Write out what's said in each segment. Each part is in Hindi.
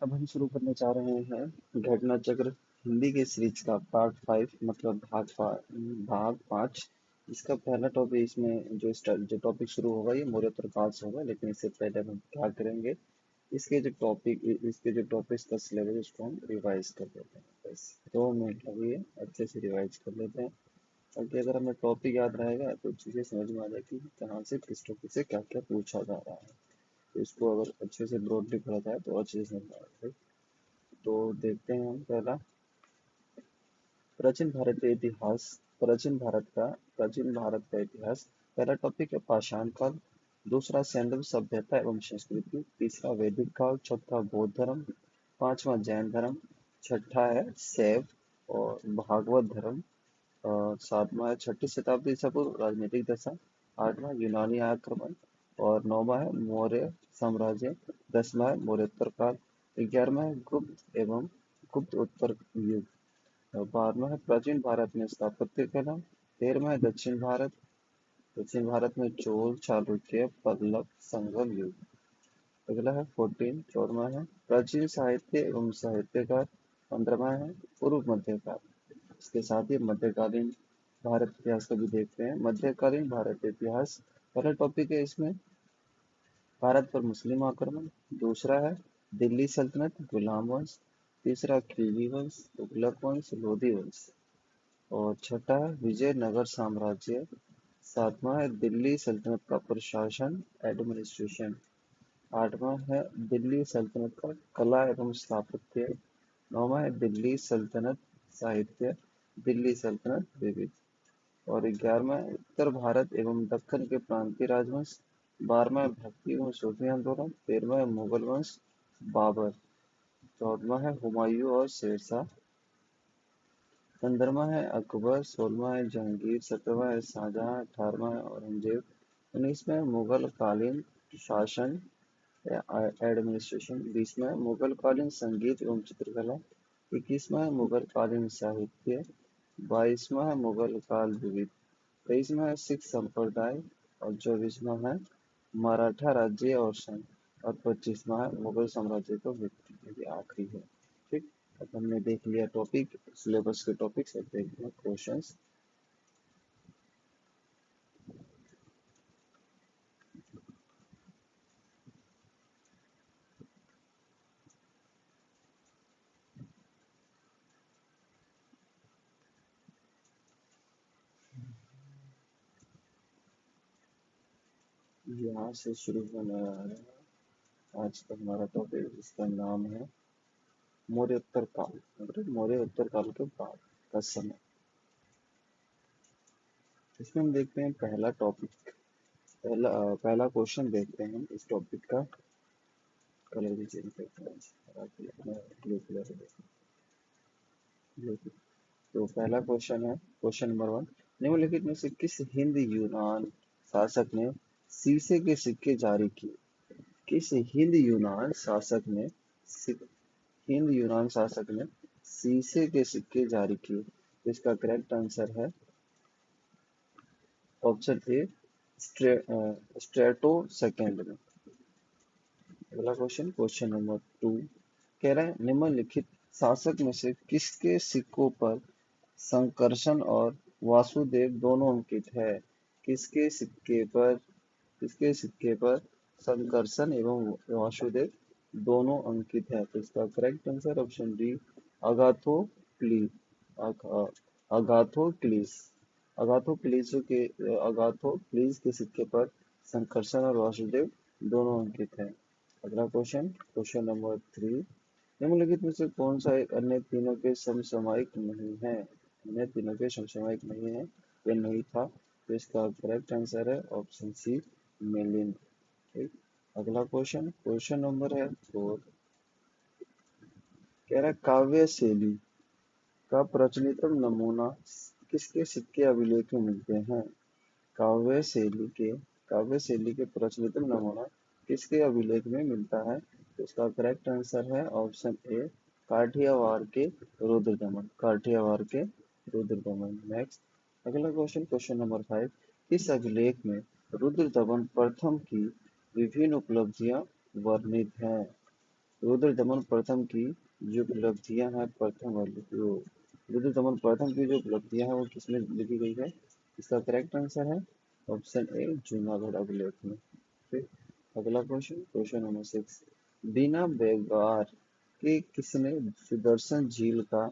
अब हम शुरू करने जा रहे हैं घटना चक्र हिंदी के सीरीज का पार्ट 5 मतलब भाग 5। इसका पहला टॉपिक इसमें जो टॉपिक शुरू होगा ये मौर्योत्तर काल से होगा, लेकिन इससे पहले हम क्या करेंगे, इसके जो टॉपिक्स का सिलेबस उसको हम रिवाइज कर लेते हैं। बस 2 मिनट लगे अच्छे से रिवाइज कर लेते हैं, ताकि अगर हमें टॉपिक याद रहेगा तो चीज़ें समझ में आ जाएगी कि कहाँ से किस टॉपिक से क्या क्या पूछा जा रहा है। तो इसको अगर अच्छे से ब्रॉडली पढ़ा जाए तो अच्छे से समझ में आ जाएगा। तो देखते हैं हम पहला प्राचीन भारतीय इतिहास। प्राचीन भारत का इतिहास। पहला टॉपिक है पाषाण काल। दूसरा सैंडव सभ्यता एवं संस्कृति। तीसरा वैदिक काल। चौथा बौद्ध धर्म। पांचवा जैन धर्म। छठा है शैव और भागवत धर्म। सातवां है 6ठी शताब्दी ईसा पूर्व राजनीतिक दशा। आठवां यूनानी आक्रमण। और नौवां है मौर्य साम्राज्य। 10वां है मौर्योत्तर काल। 11वां है गुप्त उत्तर युग। 12वां है प्राचीन भारत में स्थापत्य कला। 13वां है दक्षिण भारत में चोल चालुक्य पल्लव संगम युग। अगला है 14वां है प्राचीन साहित्य एवं साहित्यकार। 15वां है पूर्व मध्यकाल। इसके साथ ही मध्यकालीन भारत इतिहास को भी देखते हैं। मध्यकालीन भारत इतिहास पहला टॉपिक है इसमें भारत पर मुस्लिम आक्रमण। दूसरा है दिल्ली सल्तनत गुलाम वंश। तीसरा खिलजी वंश तुगलक वंश लोधी वंश। और छठा है विजयनगर साम्राज्य। सातवां है दिल्ली सल्तनत का प्रशासन एडमिनिस्ट्रेशन। आठवां है दिल्ली सल्तनत का कला एवं स्थापत्य। नौवां है दिल्ली सल्तनत साहित्य। दिल्ली सल्तनत विविध। और 11वां है उत्तर भारत एवं दक्कन के प्रांतीय राजवंश। 12वां है भक्ति एवं सूफी आंदोलन। 13वां है मुगल वंश बाबर। 14वां है हुमायूं और शेरशाह। 15वां है अकबर। 16वां है जहांगीर। 17वां है शाहजहां। 18वां है औरंगजेब। 19वां है मुगल कालीन शासन एडमिनिस्ट्रेशन। 20वां है मुगल कालीन संगीत एवं चित्रकला। 21वां है मुगल कालीन साहित्य। 22वां है मुगल काल विविध। 23वां है सिख संप्रदाय। और 24वां है मराठा राज्य और संघ। और 25वां है मुगल साम्राज्य को विकसित। ये आखिरी है। ठीक। अब हमने देख लिया टॉपिक, सिलेबस के टॉपिक्स। अब देखते हैं क्वेश्चंस। यहाँ से शुरू होने वाला है आज का हमारा टॉपिक, जिसका नाम है मौर्योत्तर काल, मतलब मौर्य उत्तर काल के बाद का समय। इसमें हम देखते हैं पहला टॉपिक, पहला क्वेश्चन देखते हैं हम इस टॉपिक का। कलर भी चेंज करते हैं, ब्लू कलर ब्लू। तो पहला क्वेश्चन है, क्वेश्चन नंबर 1। निम्नलिखित में से किस हिंद यूनान शासक ने शीशे के सिक्के जारी किए? किस हिंद यूनान शासक ने शीशे के सिक्के जारी किए? तो इसका करेक्ट आंसर है ऑप्शन ए स्ट्रेटो सेकेंड में। अगला क्वेश्चन, क्वेश्चन नंबर 2 कह रहा है निम्नलिखित शासक में से किसके सिक्कों पर संकर्षण और वासुदेव दोनों अंकित है? किसके सिक्के पर संकर्षण एवं वासुदेव दोनों अंकित है? तो इसका करेक्ट आंसर ऑप्शन डी अगाथोक्ली अगाथोक्लिस अगाथोक्लिस के सिक्के पर संकर्षण और वासुदेव दोनों अंकित हैं। अगला क्वेश्चन, क्वेश्चन नंबर 3। निम्नलिखित में से कौन सा एक अन्य तीनों के समसामयिक नहीं है? अन्य तीनों के समसामयिक नहीं है, ये नहीं था। तो इसका करेक्ट आंसर है ऑप्शन सी मिलिंद। ठीक। अगला क्वेश्चन, क्वेश्चन नंबर है 4। कह रहा है काव्य शैली का प्रचलितम नमूना किसके सिक्के अभिलेख में मिलते हैं? काव्य शैली के काव्य शैली के प्रचलितम नमूना किसके अभिलेख में मिलता है? तो इसका करेक्ट आंसर है ऑप्शन ए काठियावाड़ के रुद्र दमन। नेक्स्ट, अगला क्वेश्चन, क्वेश्चन नंबर 5। इस अभिलेख में रुद्र दमन प्रथम की विभिन्न उपलब्धियां वर्णित हैं। रुद्र दमन प्रथम की जो उपलब्धियां हैं प्रथम वाली रुद्र दमन प्रथम की जो उपलब्धियां हैं वो किसमें लिखी गई है? इसका करेक्ट आंसर है ऑप्शन ए जूनागढ़ अभिलेख में। फिर अगला क्वेश्चन, क्वेश्चन नंबर 6, बिना बेगार के किसने सुदर्शन झील का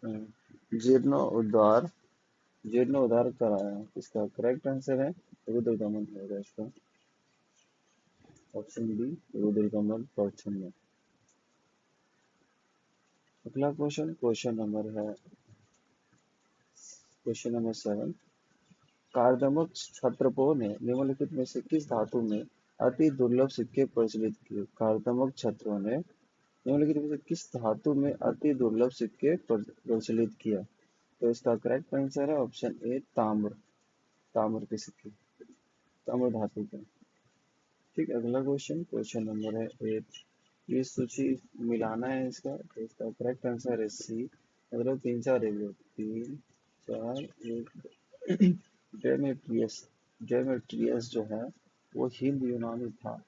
अ, जीर्णोद्धार जीर्णोद्धार कराया? इसका करेक्ट आंसर है रुद्र दमन होगा इसका, ऑप्शन बी रुद्र दमन प्रथम में। अगला क्वेश्चन, क्वेश्चन नंबर है क्वेश्चन नंबर 7, कार्दमक क्षत्रपों ने निम्नलिखित में से किस धातु में अति दुर्लभ सिक्के प्रचलित किए? कार्दमक क्षत्रों ने निम्नलिखित में से किस धातु में अति दुर्लभ सिक्के प्रचलित किया? तो इसका करेक्ट आंसर है ऑप्शन ए ताम्र, ताम्र के सिक्के, ताम्र धातु के। ठीक, अगला क्वेश्चन, क्वेश्चन नंबर है 8, ये सूची मिलाना है इसका, तो इसका करेक्ट आंसर है सी, मतलब 3 4 एक 3 4 1। डेमेट्रियस, डेमेट्रियस जो है वो हिंद यूनानी था,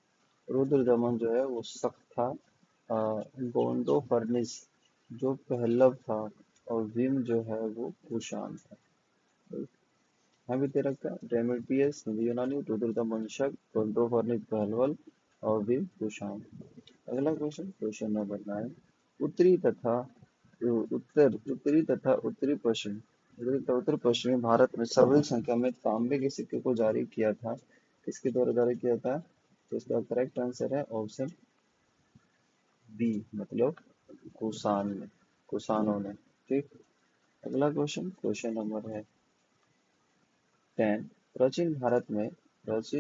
रुद्र दमन जो है वो शक था, गोंडो फर्निस जो पहलव था, और विम जो है वो कुषाण था। यहाँ भी दे रखा है डेमेट्रियस हिंद यूनानी, रुद्र दमन शक, गोंडो फर्निस पहलवल, और विम कुषाण। अगला क्वेश्चन, क्वेश्चन नंबर 9, उत्तरी तथा उत्तरी तथा उत्तर पश्चिमी भारत में सर्वाधिक संख्या में तांबे के सिक्के को जारी किया था, किसके द्वारा जारी किया था? तो इसका करेक्ट आंसर है ऑप्शन बी, मतलब कुषाण ने, कुषाणों ने। ठीक, अगला क्वेश्चन, क्वेश्चन नंबर है 10, प्राचीन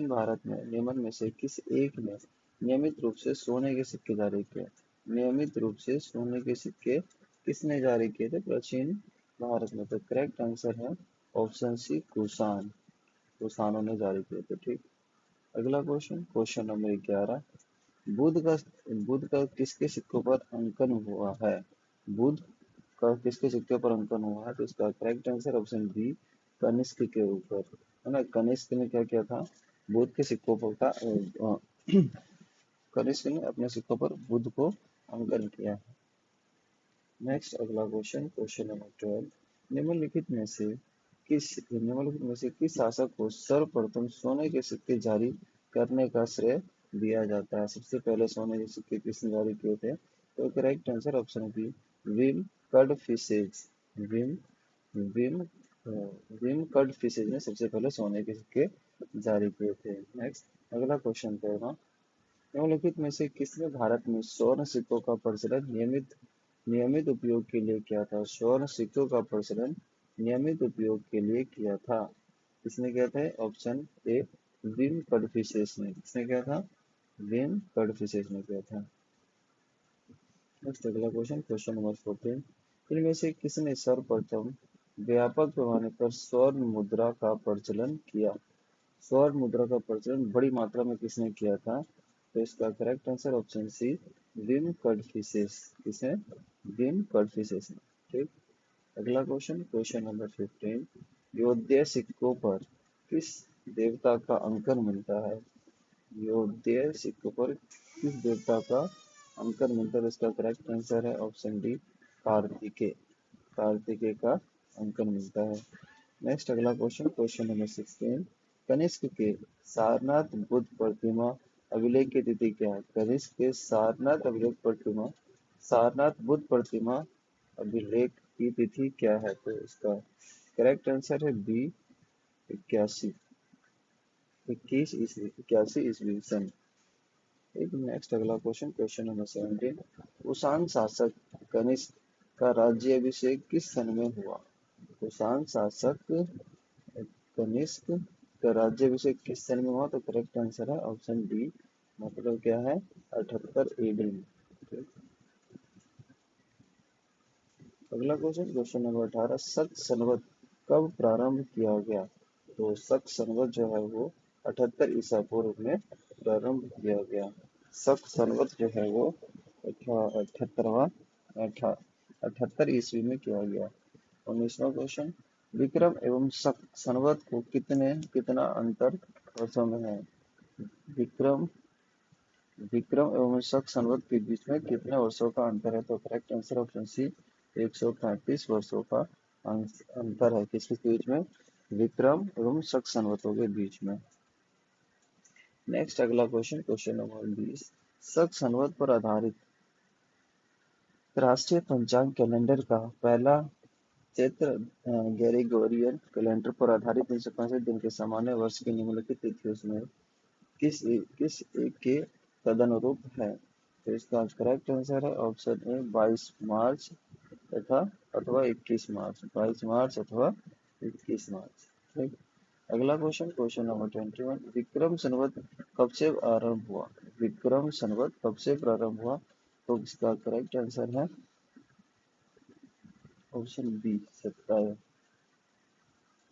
भारत में निम्न में से किस एक ने नियमित रूप से सोने के सिक्के जारी किए? नियमित रूप से सोने के सिक्के किसने जारी किए थे प्राचीन भारत में? तो करेक्ट आंसर है ऑप्शन सी कुषाण, कुषाणों ने जारी किए थे। ठीक, अगला क्वेश्चन, क्वेश्चन नंबर 11, बुध का बुध का किसके सिक्कों पर अंकन हुआ है? बुध का किसके सिक्के पर अंकन हुआ है? तो इसका correct answer option B Kanishka के ऊपर, है ना। कनिष्क ने क्या किया था? बुध के सिक्कों पर का कनिष्क ने अपने सिक्कों पर बुध को अंकन किया है। नेक्स्ट अगला क्वेश्चन, क्वेश्चन नंबर 12, निम्नलिखित में से किस शासक को सर्वप्रथम सोने के सिक्के जारी करने का श्रेय दिया जाता है? सबसे पहले सोने के सिक्के किसने जारी किए थे? तो correct answer option B Vima Kadphises, Vima Vima Vima Kadphises ने सबसे पहले सोने के सिक्के जारी किए थे। नेक्स्ट अगला क्वेश्चन करेगा, निम्नलिखित में से किसने भारत में स्वर्ण सिक्कों का प्रचलन नियमित नियमित उपयोग के लिए किया था? स्वर्ण सिक्कों का प्रचलन नियमित उपयोग के लिए किया था, किसने किया था? ऑप्शन ए विम कडफिसेस ने, किसने किया था? विम कडफिसेस ने किया था। नेक्स्ट अगला क्वेश्चन, क्वेश्चन नंबर 14, इनमें से किसने सर्वप्रथम व्यापक पैमाने पर स्वर्ण मुद्रा का प्रचलन किया? स्वर्ण मुद्रा का प्रचलन बड़ी मात्रा में किसने किया था? तो इसका correct answer option C Vima Kadphises, किसने? विम कडफिसेस ने। ठीक, अगला क्वेश्चन, क्वेश्चन नंबर 15, योध्या सिक्कों पर किस देवता का अंकन मिलता है? योध्या सिक्कों पर किस देवता का अंकन मिलता है? इसका करेक्ट आंसर है ऑप्शन डी कार्तिकेय, कार्तिकेय का अंकन मिलता है। नेक्स्ट अगला क्वेश्चन, क्वेश्चन नंबर 16, कनिष्क के सारनाथ बुद्ध प्रतिमा अभिलेख की तिथि क्या है? कनिष्क के सारनाथ अभिलेख प्रतिमा, सारनाथ बुद्ध प्रतिमा अभिलेख की तिथि क्या है? तो इसका करेक्ट आंसर है बी 81, 81 ईस्वी सन। एक नेक्स्ट अगला क्वेश्चन, क्वेश्चन नंबर 17, कुषाण शासक कनिष्क का राज्याभिषेक किस सन में हुआ? कुषाण शासक कनिष्क का राज्याभिषेक किस सन में हुआ? तो करेक्ट आंसर है ऑप्शन डी, मतलब क्या है 78 एडी में। अगला क्वेश्चन, क्वेश्चन नंबर 18, शक संवत कब प्रारंभ किया गया? तो शक संवत जो है वो 78 ईसा पूर्व में प्रारंभ किया गया। शक संवत जो है वो 78 ईस्वी में किया गया। 19वां क्वेश्चन, विक्रम एवं शक संवत को कितना अंतर वर्षों में है? विक्रम विक्रम एवं शक संवत के बीच में कितने वर्षों का अंतर है? तो करेक्ट आंसर ऑप्शन सी 135 वर्षों का अंतर है किसके बीच में? विक्रम एवं शक संवतों के बीच में। नेक्स्ट अगला क्वेश्चन, क्वेश्चन नंबर 20, शक संवत पर आधारित राष्ट्रीय पंचांग कैलेंडर का पहला चैत्र ग्रेगोरियन कैलेंडर पर आधारित 365 दिन के सामान्य वर्ष की निम्नलिखित तिथियों में किस एक के तदनुरूप है? तो इसका करेक्ट आंसर है ऑप्शन ए 22 मार्च तथा अथवा 21 मार्च, 22 मार्च अथवा 21 मार्च। ठीक। अगला question, question number 21, Vikram Samvat कब से आरंभ हुआ? विक्रम संवत कब से प्रारंभ हुआ? तो इसका करेक्ट आंसर है ऑप्शन बी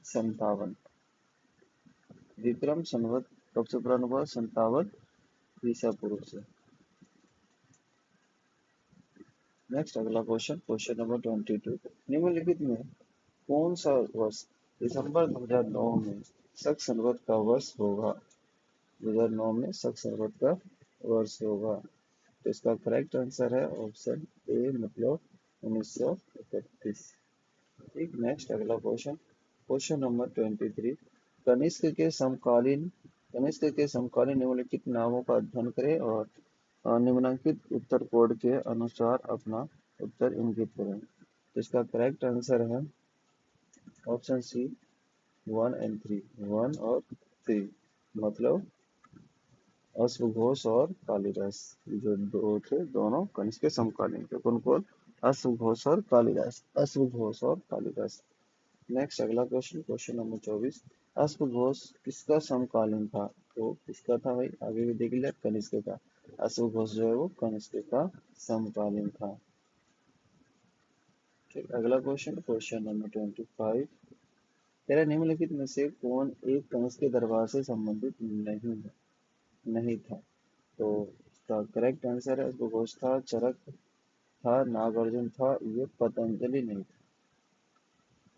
57। विक्रम संवत कब से प्रारंभ हुआ? 57 ईसा पूर्व से। नेक्स्ट अगला क्वेश्चन, क्वेश्चन नंबर 22, निम्नलिखित में कौन सा वर्ष दिसंबर 2009 में शक संवत का वर्ष होगा? 2009 में शक संवत का वर्ष होगा। तो इसका करेक्ट आंसर है ऑप्शन ए मतलब 1931। ठीक। नेक्स्ट अगला क्वेश्चन, क्वेश्चन नंबर 23, कनिष्क के समकालीन निम्नलिखित नामों का अध्ययन करें और निम्नांकित उत्तर कोड के अनुसार अपना उत्तर इंगित करें। तो इसका करेक्ट आंसर है ऑप्शन सी 1 एंड 3, 1 और 3 मतलब अश्वघोष और कालिदास। जो दो थे दोनों कनिष्क के समकालीन थे, कौन कौन? अश्वघोष और कालिदास, अश्वघोष और कालिदास। नेक्स्ट अगला क्वेश्चन, क्वेश्चन नंबर 24, अश्वघोष किसका समकालीन था? तो किसका था भाई? आगे भी देख लिया, कनिष्क का। अश्वघोष जो है वो कनिष्क का समकालीन था। ठीक। अगला क्वेश्चन, क्वेश्चन नंबर 25, तेरा निम्नलिखित में से कौन एक कनिष्क के दरबार से संबंधित नहीं था? तो इसका करेक्ट आंसर है अश्वघोष था, चरक था, नागार्जुन था, ये पतंजलि नहीं था।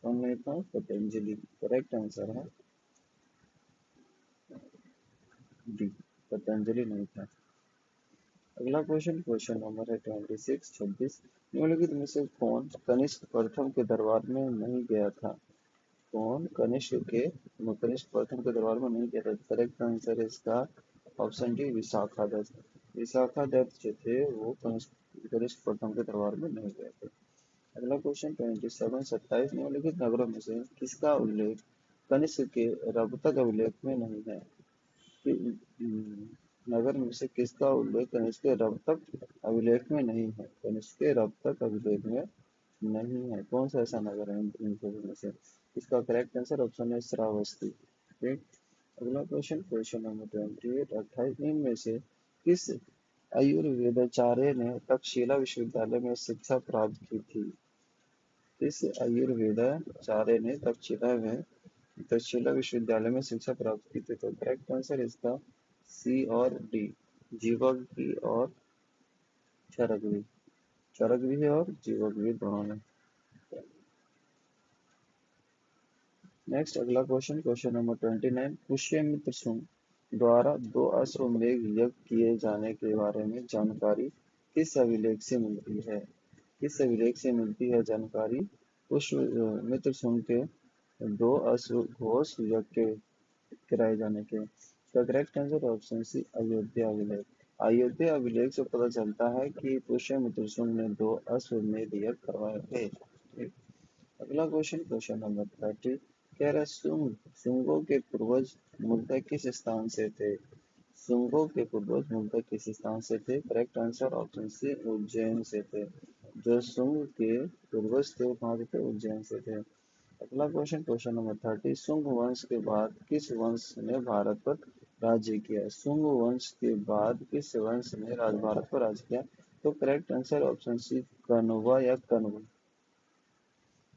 कौन नहीं था? पतंजलि। करेक्ट आंसर है डी, पतंजलि नहीं था। अगला क्वेश्चन, क्वेश्चन नंबर है 26। निम्नलिखित में से कौन कनिष्क प्रथम के दरबार में नहीं गया था? कौन कनिष्क प्रथम के दरबार में नहीं गया था? करेक्ट आंसर है इसका ऑप्शन डी विशाखा दत्त। विशाखा दत्त जो थे वो कनिष्क प्रथम के दरबार में नहीं गए थे। अगला क्वेश्चन 27। निम्नलिखित नगरों में से किसका उल्लेख कनिष्क के रबतक अभिलेख में नहीं है? नगर में से किसका उल्लेख कनिष्क के रबतक अभिलेख में नहीं है? कनिष्क के रबतक अभिलेख में नहीं है। कौन सा ऐसा नगर है इन सभी में से? इसका करेक्ट आंसर ऑप्शन है श्रावस्ती। ठीक। अगला क्वेश्चन, क्वेश्चन नंबर 28। इनमें से किस आयुर्वेदाचार्य ने तक्षशिला विश्वविद्यालय में शिक्षा प्राप्त की थी? किस आयुर्वेदाचार्य ने तक्षशिला विश्वविद्यालय में शिक्षा प्राप्त की थी? तो करेक्ट आंसर इसका सी और डी, जीवक और चरक भी और जीवक भी दोनों ने। नेक्स्ट अगला question, question number 29, Pushyamitra Shunga द्वारा 2 अश्वमेध यज्ञ किए जाने के बारे में जानकारी किस अभिलेख से मिलती है? किस अभिलेख से मिलती है जानकारी पुष्यमित्र शुंग के 2 अश्वघोष यज्ञ कराए जाने के? तो correct answer option C Ayodhya अभिलेख। अयोध्या अभिलेख से पता चलता है कि पुष्यमित्र शुंग ने 2 अश्वमेध यज्ञ करवाए थे। अगला क्वेश्चन, क्वेश्चन नंबर 30, कह रहा शुंगों के पूर्वज मूलतः किस स्थान से थे? शुंगों के पूर्वज मूलतः किस स्थान से थे? Correct answer option C Ujjain से थे। जो शुंग के पूर्वज थे वो कहाँ से थे? उज्जैन से थे। अगला क्वेश्चन, क्वेश्चन नंबर 30, शुंग वंश के बाद किस वंश ने भारत पर राज्य किया? शुंग वंश के बाद किस वंश ने भारत पर राज्य किया? तो करेक्ट आंसर ऑप्शन सी कण्वा या कण्व।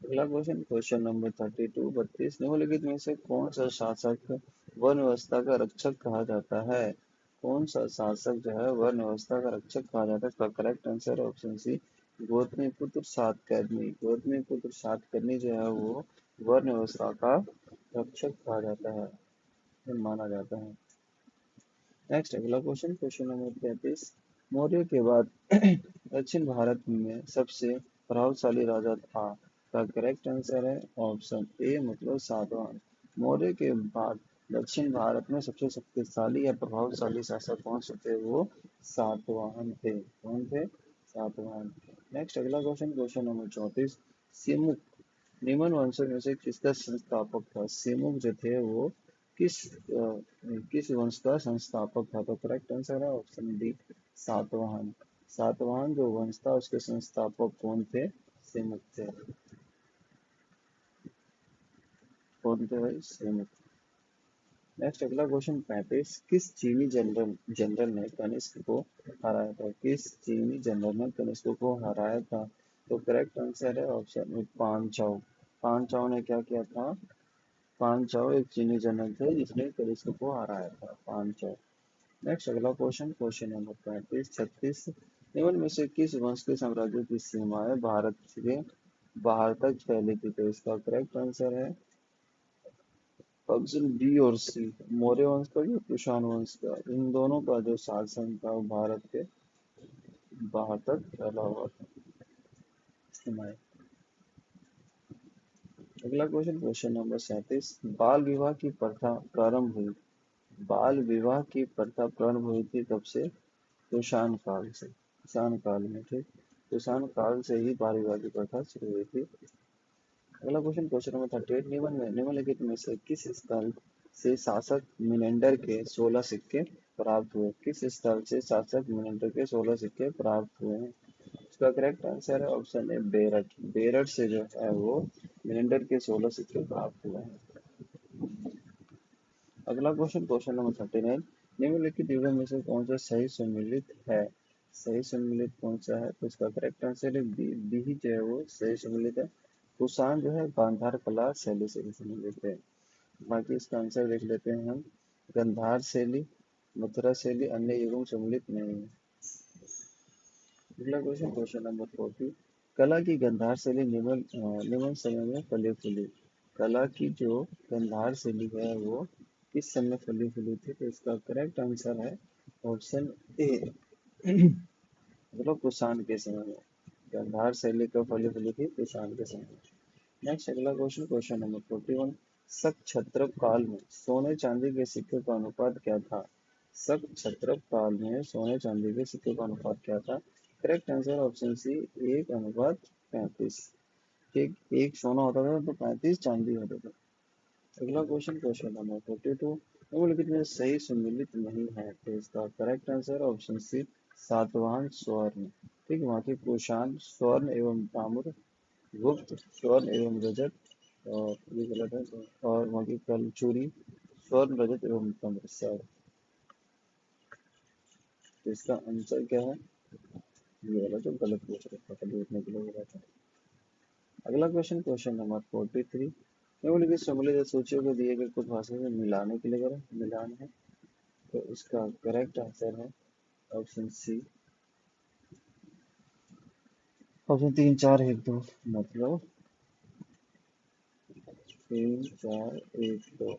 अगला क्वेश्चन, क्वेश्चन नंबर 32। निम्नलिखित में से कौन सा शासक वन व्यवस्था का रक्षक कहा जाता है? कौन सा शासक जो है वन व्यवस्था का रक्षक कहा जाता है? इसका correct answer option C Gautamiputra Satakarni. Gautamiputra Satakarni जो है वो वन व्यवस्था का रक्षक कहा जाता है, माना जाता है। नेक्स्ट अगला क्वेश्चन, क्वेश्चन नंबर 33। मौर्य के बाद दक्षिण भारत में सबसे प्रभावशाली राजा था, का करेक्ट आंसर है ऑप्शन ए मतलब सातवाहन। मौर्य के बाद दक्षिण भारत में सबसे शक्तिशाली या प्रभावशाली शासक कौन से थे, वो सातवाहन थे। कौन थे? सातवाहन। नेक्स्ट अगला क्वेश्चन, क्वेश्चन नंबर 34। सिमुक निम्न वंशों में से किसका संस्थापक था? सिमुक जो थे वो किस किस वंश का संस्थापक था? तो करेक्ट आंसर है ऑप्शन डी सातवाहन। सातवाहन जो वंश था उसके संस्थापक कौन थे? सिमुक थे। कौन थे भाई? सिमुक। नेक्स्ट अगला क्वेश्चन 35। किस चीनी जनरल जनरल ने कनिष्क को हराया था? किस चीनी जनरल ने कनिष्क को हराया था? तो करेक्ट आंसर है ऑप्शन ए पांचाओ। पांचाओ ने क्या किया था? पांचाओ एक चीनी जनरल थे जिसने कनिष्क को हराया था, पांचाओ। नेक्स्ट अगला क्वेश्चन, क्वेश्चन नंबर 35-36। निम्न में से किस वंश के साम्राज्य की सीमाएं भारत से बाहर तक फैली थी? तो इसका करेक्ट आंसर है ऑप्शन बी और सी, मौर्य वंश का या कुषाण वंश का, इन दोनों का जो शासन था वो भारत के बाहर तक फैला हुआ था सीमाएं। अगला क्वेश्चन, क्वेश्चन नंबर 37। बाल विवाह की प्रथा प्रारंभ हुई, बाल विवाह की प्रथा प्रारंभ हुई थी कब से? कुषाण काल से। कुषाण काल में, ठीक। कुषाण काल से ही बाल विवाह की प्रथा शुरू हुई थी। अगला क्वेश्चन, क्वेश्चन नंबर 38। निम्नलिखित में से किस स्थल से शासक मिनेंडर के 16 सिक्के प्राप्त हुए? किस स्थल से शासक मिनेंडर के 16 सिक्के प्राप्त हुए हैं? इसका करेक्ट आंसर है ऑप्शन ए बेरठ। बेरठ से जो है वो मिनेंडर के 16 सिक्के प्राप्त हुए हैं। अगला क्वेश्चन, क्वेश्चन नंबर 39। निम्नलिखित युगों में से कौन सा सही सम्मिलित है? सही सम्मिलित कौन सा है? तो इसका करेक्ट आंसर है बी। बी ही जो है वो सही सम्मिलित है। कुषाण जो है गांधार कला शैली से भी सम्मिलित है। बाकी इसका आंसर देख लेते हैं हम। गंधार शैली, मथुरा शैली अन्य युगों में सम्मिलित नहीं है। अगला क्वेश्चन, क्वेश्चन नंबर 40। कला की गंधार शैली निम्न समय में फली फूली। कला की जो गंधार शैली है वो किस समय फली फूली थी? तो इसका करेक्ट आंसर है ऑप्शन ए मतलब कुषाण के समय में। गंधार शैली कब फली फूली थी? कुषाण के समय में। नेक्स्ट अगला क्वेश्चन, क्वेश्चन नंबर 41। शक क्षत्रप काल में सोने चांदी के सिक्के का अनुपात क्या था? शक क्षत्रप काल में सोने चांदी के सिक्के का अनुपात क्या था? Correct answer option C 1:35। एक एक सोना होता था तो 35 चांदी होता था। अगला क्वेश्चन, क्वेश्चन नंबर 42। निम्नलिखित में सही सम्मिलित नहीं है, तो इसका correct answer option C Satavahana स्वर्ण। ठीक, वहाँ के कुषाण स्वर्ण एवं ताम्र, गुप्त स्वर्ण एवं रजत, और ये गलत है, और वहाँ की कलचुरी स्वर्ण रजत एवं ताम्र सब। तो इसका आंसर क्या है? ये वाला जो गलत पूछ रखा था, देखने के लिए बोला था। अगला क्वेश्चन, क्वेश्चन नंबर 43। निम्नलिखित सम्मिलित सूचियों को दिए गए कुछ भाषा में मिलाने के लिए करें, मिलान है। तो इसका करेक्ट आंसर है ऑप्शन सी, ऑप्शन 3, 4, 1, 2 मतलब 3, 4, 1, 2।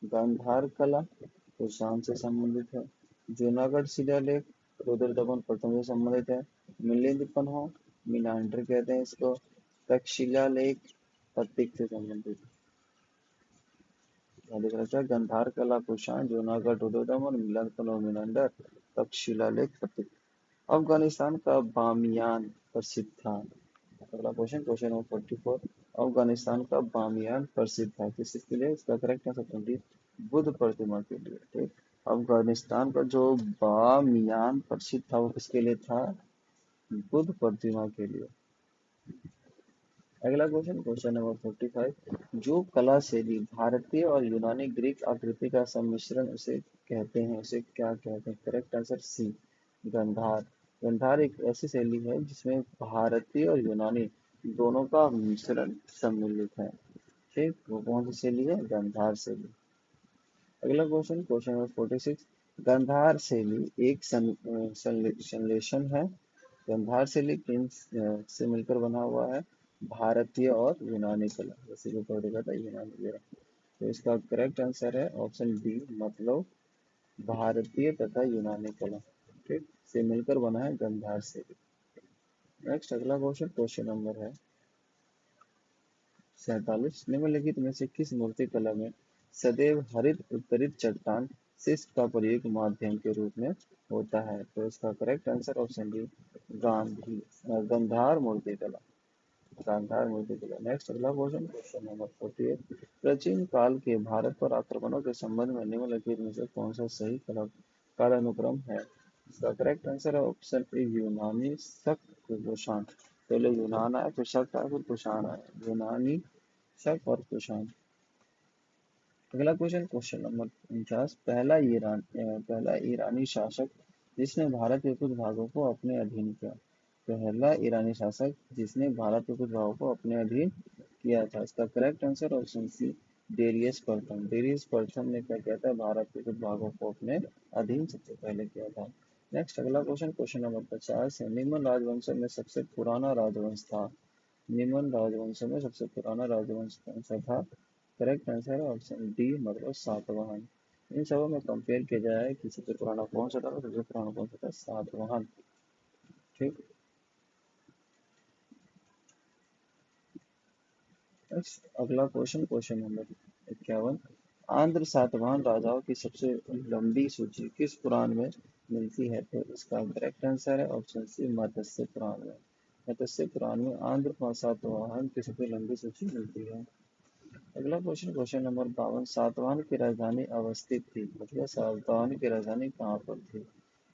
गांधार कला कुषाण से संबंधित है। जूनागढ़ शिलालेख रुद्रदमन प्रथम से संबंधित है। मिलिंद पन्हा मीनांडर कहते हैं इसको। तक्षशिला लेख पत्तिक से संबंधित है। लिख रखा है गंधार कला कुषाण, जूनागढ़ रुद्रदमन, मिलिंद पन्हा मीनांडर, तक्षशिला लेख पत्तिक। अफगानिस्तान का बामियान प्रसिद्ध था। अगला क्वेश्चन, क्वेश्चन नंबर 44। अफगानिस्तान का बामियान प्रसिद्ध था किसके लिए? इसका करेक्ट आंसर 20 बुद्ध प्रतिमा के लिए। ठीक, अफगानिस्तान का जो बामियान प्रसिद्ध था वो किसके लिए था? बुद्ध प्रतिमा के लिए। अगला क्वेश्चन, क्वेश्चन नंबर 45। जो कला शैली भारतीय और यूनानी ग्रीक आकृति का सम्मिश्रण उसे कहते हैं, उसे क्या कहते हैं? Correct answer C Gandhara. Gandhara एक ऐसी शैली है जिसमें भारतीय और यूनानी दोनों का मिश्रण सम्मिलित है। ठीक, वो कौन सी शैली है? गंधार शैली। अगला क्वेश्चन, क्वेश्चन नंबर 46। गंधार शैली एक संश्लेषण है। गंधार शैली किन से मिलकर बना हुआ है? भारतीय और यूनानी कला, जैसे कि पढ़ेगा था यूनानी वगैरह। तो इसका करेक्ट आंसर है ऑप्शन बी मतलब भारतीय तथा यूनानी कला, ठीक, से मिलकर बना है गंधार से। नेक्स्ट अगला क्वेश्चन, क्वेश्चन नंबर है 47। निम्नलिखित में से किस मूर्ति कला में सदैव हरित उत्तरित चट्टान शिस्ट का प्रयोग माध्यम के रूप में होता है? तो इसका correct answer option D, Gandhi Gandhara मूर्ति कला, गांधार मूर्ति कला। नेक्स्ट अगला क्वेश्चन, क्वेश्चन नंबर 48। प्राचीन काल के भारत पर आक्रमणों के संबंध में निम्नलिखित में से कौन सा सही कालानुक्रम है? इसका करेक्ट आंसर है ऑप्शन ए, यूनानी शक कुषाण। पहले यूनान आया, फिर शक आया, फिर कुषाण आया। यूनानी, शक और कुषाण। अगला क्वेश्चन, क्वेश्चन नंबर 49। पहला ईरानी शासक जिसने भारत के कुछ भागों को अपने अधीन किया। पहला ईरानी शासक जिसने भारत के कुछ भागों को अपने अधीन किया था। इसका correct answer option C, Darius प्रथम। डेरियस प्रथम ने क्या किया था? भारत के कुछ भागों को अपने अधीन सबसे पहले किया था। नेक्स्ट अगला क्वेश्चन, क्वेश्चन नंबर 50 है। निम्न राजवंशों में सबसे पुराना राजवंश था। निम्न राजवंशों में सबसे पुराना राजवंश कौन सा था? करेक्ट आंसर है ऑप्शन डी, मतलब सातवाहन। इन सबों में कंपेयर किया जाए कि सबसे पुराना कौन सा था, तो सबसे पुराना कौन सा था? सातवाहन, ठीक। अगला question, question number 51। Andhra Satavahana राजाओं की सबसे लंबी सूची किस पुराण में मिलती है? तो इसका करेक्ट आंसर है ऑप्शन सी, मत्स्य पुराण में। मत्स्य पुराण में आंध्र सातवाहन की सबसे लंबी सूची मिलती है। अगला क्वेश्चन, क्वेश्चन नंबर 52। सातवाहन की राजधानी अवस्थित थी, मतलब सातवाहन की राजधानी कहाँ पर थी?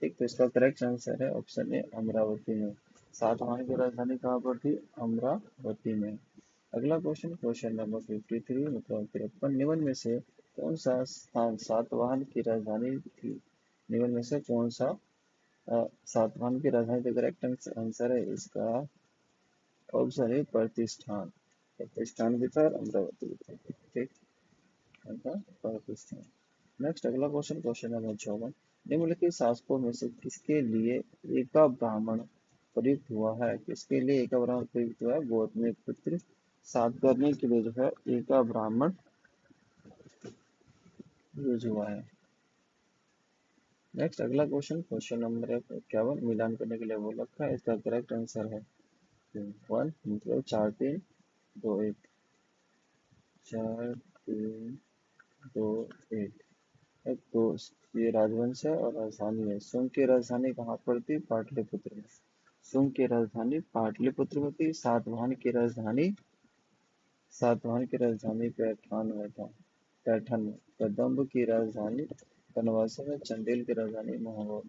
ठीक, तो इसका करेक्ट आंसर है ऑप्शन ए, अमरावती में। सातवाहन की राजधानी कहाँ पर थी? अमरावती में। अगला क्वेश्चन, क्वेश्चन नंबर 53, मतलब 53। निम्न में से कौन सा स्थान सातवाहन की राजधानी थी? निम्न में से कौन सा सातवाहन की राजधानी? तो करेक्ट आंसर है इसका ऑप्शन है प्रतिष्ठान। प्रतिष्ठान भी था, अमरावती भी था, ठीक, था प्रतिष्ठान। नेक्स्ट अगला क्वेश्चन, क्वेश्चन नंबर 54। निम्नलिखित शासकों में से किसके लिए एका ब्राह्मण प्रयुक्त हुआ है? किसके लिए एका ब्राह्मण प्रयुक्त हुआ है? गौतमी पुत्र सातकर्णी के लिए जो है एका ब्राह्मण यूज हुआ है। नेक्स्ट अगला क्वेश्चन, क्वेश्चन नंबर 51। मिलान करने के लिए वो रखा है, इसका करेक्ट आंसर है 1, मतलब 4 3 2 1, 4 3 2 1। तो ये राजवंश है और राजधानी है। शुंग की राजधानी कहाँ पर थी? पाटलिपुत्र में। शुंग की राजधानी पाटलिपुत्र में थी। सातवाहन की राजधानी पैठान में था, पैठन में। कदम्ब की राजधानी कनवासी में। चंदेल की राजधानी महोबा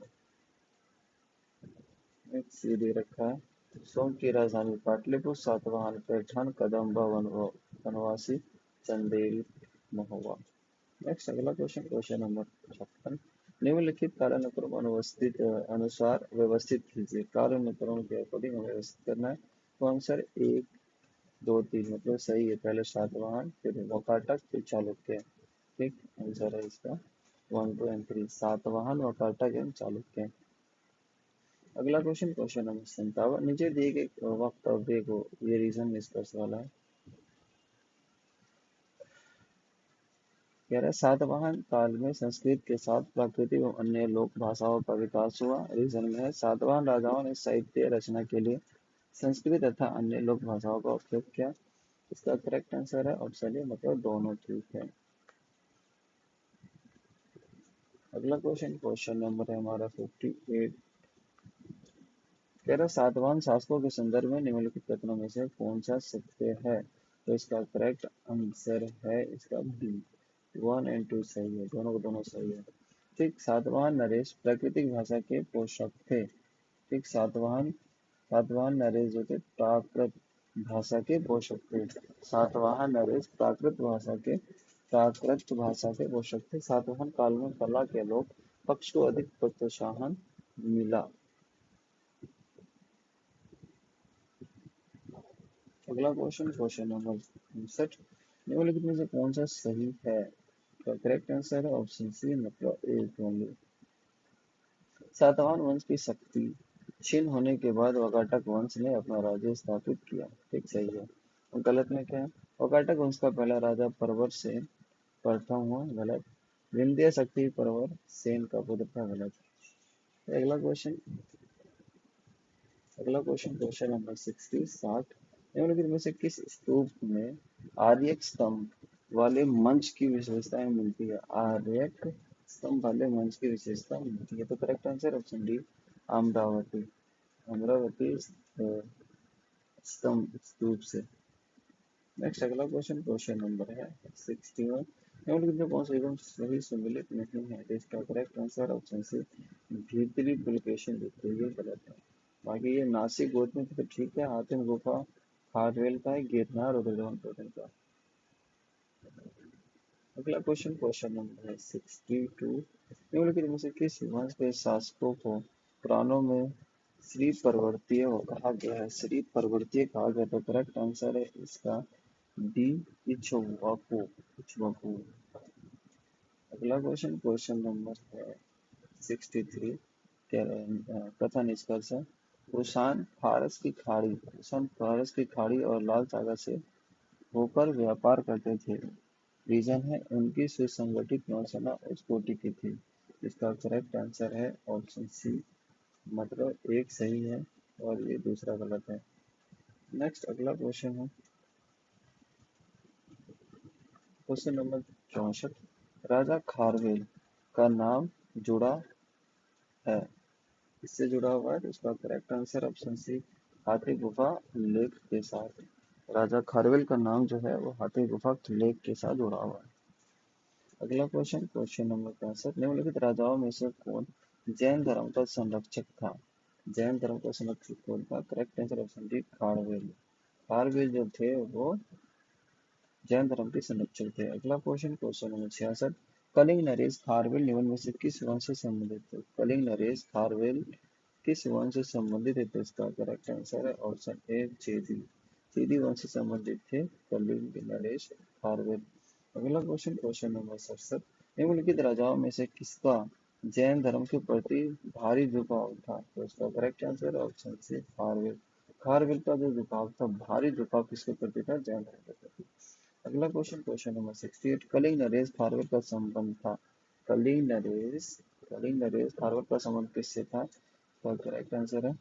में। सीधे रखा है। शुंग की राजधानी पाटलिपुत्र, सातवाहन पैठान, कदम्ब कनवासी, चंदेल, महोबा। नेक्स्ट अगला क्वेश्चन, क्वेश्चन नंबर 56। निम्नलिखित कालानुक्रम अनुसार व्यवस्थित कीजिए। कालानुक्रम के अकॉर्डिंग हमें व्यवस्थित करना है। तो आंसर 1 2 3, मतलब सही है। पहले सातवाहन, फिर वाकाटक, फिर चालुक्य, ठीक। आंसर है इसका 1 2 एंड 3, सातवाहन, वाकाटक एंड चालुक्य। अगला क्वेश्चन, क्वेश्चन नंबर 57। नीचे दिए गए वक्तव्य को, ये रीजन निष्कर्ष वाला है, कह रहा है सातवाहन काल में संस्कृत के साथ प्राकृतिक एवं अन्य लोक भाषाओं का विकास हुआ। रीजन में है सातवाहन राजाओं ने साहित्य रचना के लिए संस्कृत तथा अन्य लोक भाषाओं का उपयोग किया। इसका करेक्ट आंसर है ऑप्शन ए, मतलब दोनों ठीक है। अगला क्वेश्चन, क्वेश्चन नंबर है हमारा 58। कह रहा सातवाहन शासकों के संदर्भ में निम्नलिखित कथनों में से कौन सा सत्य है? तो इसका करेक्ट आंसर है इसका बी, 1 एंड 2 सही है, दोनों को दोनों सही है, ठीक। सातवाहन नरेश प्राकृतिक भाषा के पोषक थे, ठीक। सातवाहन नरेश जो थे प्राकृत भाषा के पोषक थे। सातवाहन नरेश प्राकृत भाषा के पोषक थे। सातवाहन काल में कला के लोग पक्ष को अधिक प्रोत्साहन मिला। अगला क्वेश्चन, क्वेश्चन नंबर 59। निम्नलिखित में से कौन सा सही है? तो करेक्ट आंसर है ऑप्शन सी, मतलब ए होंगे। सातवाहन वंश की शक्ति क्षीण होने के बाद वाकाटक वंश ने अपना राज्य स्थापित किया, ठीक, सही है। और गलत में क्या है? वाकाटक वंश का पहला राजा परवर से प्रथम हुआ, गलत। विंध्य शक्ति पर्वत सेन का पुत्र था, गलत। अगला क्वेश्चन क्वेश्चन नंबर 60 निम्नलिखित में से किस स्तूप में आर्यक स्तंभ वाले मंच की विशेषताएं मिलती है? आर्यक स्तंभ वाले मंच की विशेषता मिलती है, तो correct answer option D, Amravati. Amravati स्तंभ स्तूप से। नेक्स्ट अगला क्वेश्चन क्वेश्चन नंबर है 61 निम्नलिखित में कौन सा एवं सही सम्मिलित नहीं है? तो इसका करेक्ट आंसर ऑप्शन सी, भीतरी पुलकेशन देखते हुए गलत है। बाकी ये नासिक गोत्र में तो ठीक है, हातिम गुफा खारवेल का है, गिरनार रुद्रवन टोटल का। अगला क्वेश्चन क्वेश्चन नंबर है 62 निम्नलिखित में से किस वंश के शासकों को पुराणों में श्री परवर्तीय कहा गया है? श्री परवर्तीय कहा गया, तो करेक्ट आंसर है इसका डी, इक्ष्वाकु। इक्ष्वाकु। अगला क्वेश्चन क्वेश्चन नंबर है 63 कथा निष्कर्ष है कुषाण फारस की खाड़ी और लाल सागर से होकर व्यापार करते थे। रीजन है उनकी सुसंगठित नौसेना उस कोटि की थी। इसका करेक्ट आंसर है ऑप्शन सी, मतलब एक सही है और ये दूसरा गलत है। नेक्स्ट अगला क्वेश्चन है क्वेश्चन नंबर 64 राजा खारवेल का नाम जुड़ा है, इससे जुड़ा हुआ है, तो इसका करेक्ट आंसर ऑप्शन सी, हाथी गुफा लेक के साथ। राजा खारवेल का नाम जो है वो हाथी गुफा लेक के साथ जुड़ा हुआ है। अगला क्वेश्चन क्वेश्चन नंबर 65 निम्नलिखित राजाओं में से कौन जैन धर्म का संरक्षक था? जैन धर्म का संरक्षक कौन था? Correct answer option D, Kharavela. Kharavela जो थे वो जैन धर्म के संरक्षक थे। अगला क्वेश्चन क्वेश्चन नंबर 66 कलिंग नरेश खारवेल निम्न में से किस वंश से संबंधित थे? कलिंग नरेश खारवेल किस वंश से संबंधित है? तो इसका करेक्ट आंसर है ऑप्शन ए, चेदी। चेदी वंश से संबंधित थे कलिंग नरेश खारवेल। अगला क्वेश्चन क्वेश्चन नंबर 67 निम्नलिखित राजाओं में से किसका जैन धर्म के प्रति भारी झुकाव था? तो इसका correct answer option C, Kharavela. Kharavela का जो झुकाव था, भारी झुकाव किसके प्रति था? जैन धर्म के प्रति। अगला क्वेश्चन क्वेश्चन नंबर 68 कलिंग नरेश खारवेल का संबंध था। कलिंग नरेश खारवेल का संबंध किससे था? तो करेक्ट आंसर है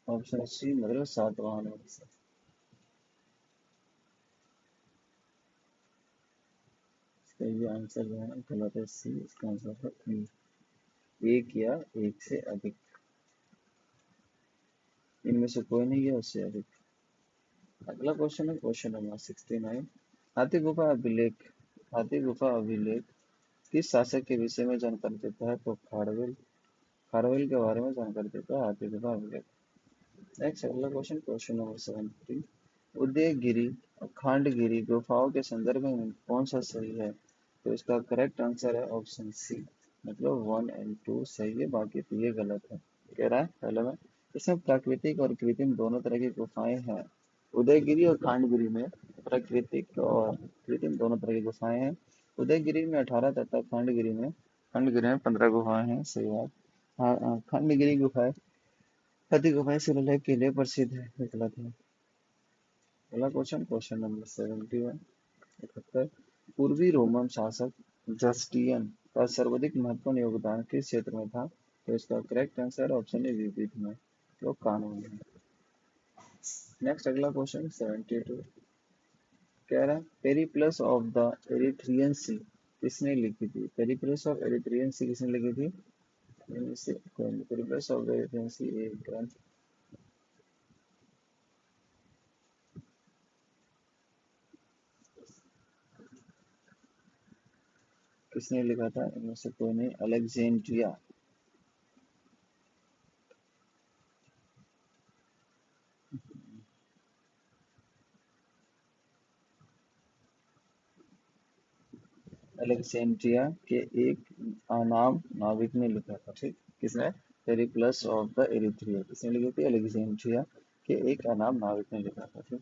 ऑप्शन सी, मतलब सातवाहन से। इसका ये आंसर जो है गलत है, सी। इसका आंसर है ई, एक या एक से अधिक। इनमें से कोई नहीं है उससे अधिक। अगला क्वेश्चन है क्वेश्चन नंबर 69 हाथी गुफा अभिलेख किस शासक के विषय में जानकारी देता है? तो खारवेल। खारवेल के बारे में जानकारी देता है हाथी गुफा अभिलेख। नेक्स्ट अगला क्वेश्चन क्वेश्चन नंबर 70 उदयगिरी और खंडगिरी गुफाओं के संदर्भ में कौन सा सही है? तो इसका करेक्ट आंसर है ऑप्शन सी, मतलब 1 एंड 2 सही है, बाकी तो ये गलत है। कह रहा है पहले में इसमें प्राकृतिक और कृत्रिम दोनों तरह की गुफाएं हैं। उदयगिरी और खंडगिरी में प्राकृतिक और कृत्रिम दोनों तरह की गुफाएं हैं। उदयगिरी में 18 तथा खंडगिरी में 15 गुफाएं हैं, सही बात। हाँ, खंडगिरी गुफाएं हाथी गुफाएं शिलालेख के लिए प्रसिद्ध है, ये गलत है। अगला क्वेश्चन क्वेश्चन नंबर 71 71 पूर्वी रोमन शासक जस्टियन का सर्वाधिक महत्वपूर्ण योगदान किस क्षेत्र में था? तो इसका करेक्ट आंसर ऑप्शन ए, विविध में, तो कानून में। नेक्स्ट अगला क्वेश्चन 72 कह रहा है पेरिप्लस ऑफ द एरिथ्रियन सी किसने लिखी थी? पेरिप्लस ऑफ एरिथ्रियन सी किसने लिखी थी? इनमें से कोई नहीं। पेरिप्लस ऑफ द एरिथ्रियन सी एक ग्रंथ किसने लिखा था? इनमें से कोई नहीं, अलेक्जेंड्रिया। अलेक्जेंड्रिया के एक अनाम नाविक ने लिखा था, ठीक। किसने? पेरिप्लस ऑफ द एरिथ्रिया किसने लिखी थी? अलेक्जेंड्रिया के एक अनाम नाविक ने लिखा था, ठीक।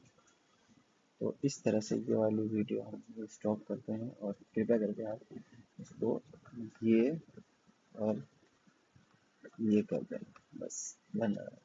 तो इस तरह से ये वाली वीडियो हम स्टॉप करते हैं और कृपया करके आप इसको ये और ये कर दें, बस। धन्यवाद।